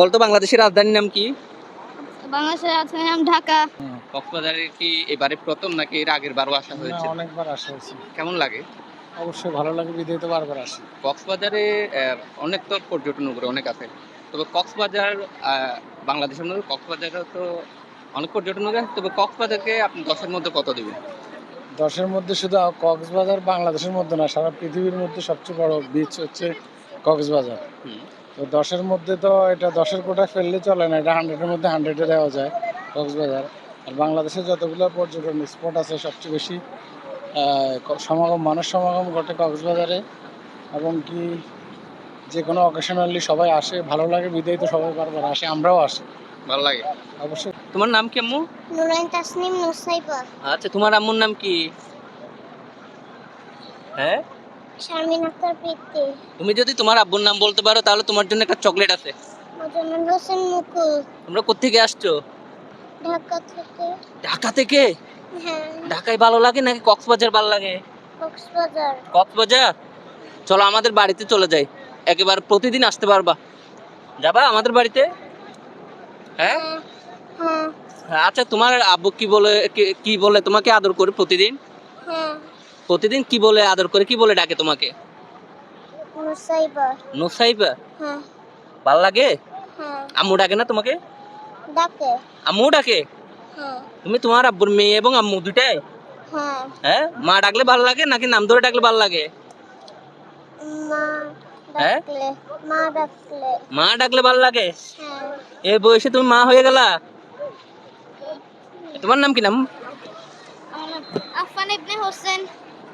বলতো বাংলাদেশের রাজধানীর নাম কি? বাংলাদেশের রাজধানীর নাম ঢাকা। কক্সবাজারে কি এবারে প্রথম নাকি এর আগের বারও আসা না, হয়েছে? অনেকবার আসা হয়েছে। কেমন লাগে? অবশ্যই ভালো লাগে বিধায় তো বারবার আসি। কক্সবাজারে অনেক তো পর্যটন নগরী অনেক আছে। তবে কক্সবাজার বাংলাদেশের মধ্যে কক্সবাজারে তো অনেক পর্যটন নগরী আছে। তবে কক্সবাজারকে আপনি 10 এর মধ্যে কত দিবেন? 10-এর মধ্যে শুধু কক্সবাজার বাংলাদেশের মধ্যে না, সারা পৃথিবীর মধ্যে সবচেয়ে বড় বিচ হচ্ছে কক্সবাজার। হুম। তো 10-এর মধ্যে তো এটা 10-এর কোটা ফেললে চলে না, এটা 100-এর মধ্যে 100-এ দেওয়া যায় কক্সবাজার। আর বাংলাদেশে যতগুলো পর্যটন স্পট আছে সবচেয়ে বেশি মানুষ সমাগম ঘটে কক্সবাজারে, এবং কি যে কোনো অকেশনালি সবাই আসে, ভালো লাগে বিধায় তো সবাই বারবার আসে, আমরাও আসি ভালো লাগে। অবশ্যই। তোমার নাম কি আম্মু? নুরাইন তাসনিম নুসাইবা। আচ্ছা, তোমার আম্মুর নাম কি? হ্যাঁ, শারমিন আক্তার প্রীতি। তুমি যদি তোমার আব্বুর নাম বলতে পারো তাহলে তোমার জন্য একটা চকলেট আছে। মোজাম্মেল হোসেন মুকুল। তোমরা কোত্থেকে আসছো? ঢাকা থেকে। ঢাকা থেকে? হ্যাঁ। ঢাকায় ভালো লাগে নাকি কক্সবাজার ভালো লাগে? কক্সবাজার। কক্সবাজার। চলো আমাদের বাড়িতে চলে যাই, একেবারে প্রতিদিন আসতে পারবা। যাবা আমাদের বাড়িতে? হ্যাঁ। হ্যাঁ। আচ্ছা, তোমার আব্বু কি বলে, কি বলে তোমাকে আদর করে প্রতিদিন? হ্যাঁ। প্রতিদিন কি বলে আদর করে, কি বলে ডাকে তোমাকে? নুসাইবা। নুসাইবা। হ্যাঁ। ভাল লাগে? হ্যাঁ। আম্মু ডাকে না তোমাকে? ডাকে। আম্মু ডাকে? হ্যাঁ। তুমি তোমার আব্বুর মেয়ে এবং আম্মু দুটাই? হ্যাঁ। হ্যাঁ। মা ডাকলে ভাল লাগে নাকি নাম ধরে ডাকলে ভাল লাগে? মা হ্যাঁ? ডাকলে। মা ডাকলে। মা ডাকলে ভাল লাগে? হ্যাঁ। এই বয়সে তুমি মা হয়ে গেলা? তোমার নাম কি নাম? আফফান ইবনে হোসেন।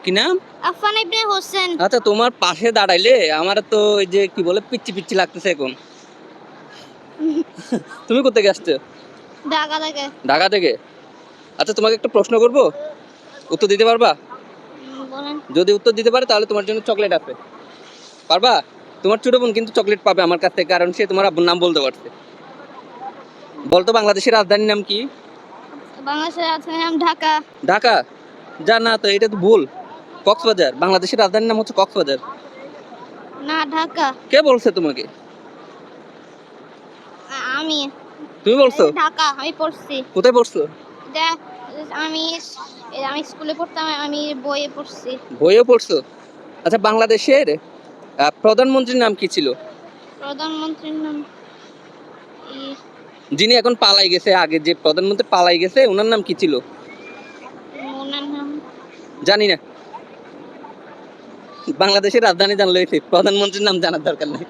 কি নাম? আফফান ইবনে হোসেন। আচ্ছা, তোমার পাশে দাঁড়াইলে আমার তো ওই যে কি বলে পিচ্ছি পিচ্ছি লাগতেছে এখন। তুমি কোথেকে আসছো? ঢাকা থেকে। ঢাকা থেকে। আচ্ছা, তোমাকে একটা প্রশ্ন করব, উত্তর দিতে পারবা? বলেন। যদি উত্তর দিতে পারে তাহলে তোমার জন্য চকলেট আছে। পারবা? তোমার ছোট বোন কিন্তু চকলেট পাবে আমার কাছ থেকে, কারণ সে তোমার আব্বুর নাম বলতে পারছে। বলতো বাংলাদেশের রাজধানীর নাম কি? বাংলাদেশের রাজধানীর নাম ঢাকা। ঢাকা? যা, না তো, এটা তো ভুল। কক্সবাজার। বাংলাদেশের রাজধানীর নাম হচ্ছে কক্সবাজার। না, ঢাকা। কে বলছে তোমাকে? আমি। তুমি বলছো? ঢাকা আমি পড়ছি। কোথায় পড়ছো? এটা আমি আমি স্কুলে পড়তাম, আমি বইয়ে পড়ছি। বইয়ে পড়ছো? আচ্ছা, বাংলাদেশের প্রধানমন্ত্রীর নাম কি ছিল? প্রধানমন্ত্রীর নাম যিনি এখন পালাই গেছে, আগে যে প্রধানমন্ত্রী পালাই গেছে ওনার নাম কি ছিল? ওনার নাম জানি না। বাংলাদেশের রাজধানী জানলে প্রধানমন্ত্রীর নাম জানার দরকার নেই।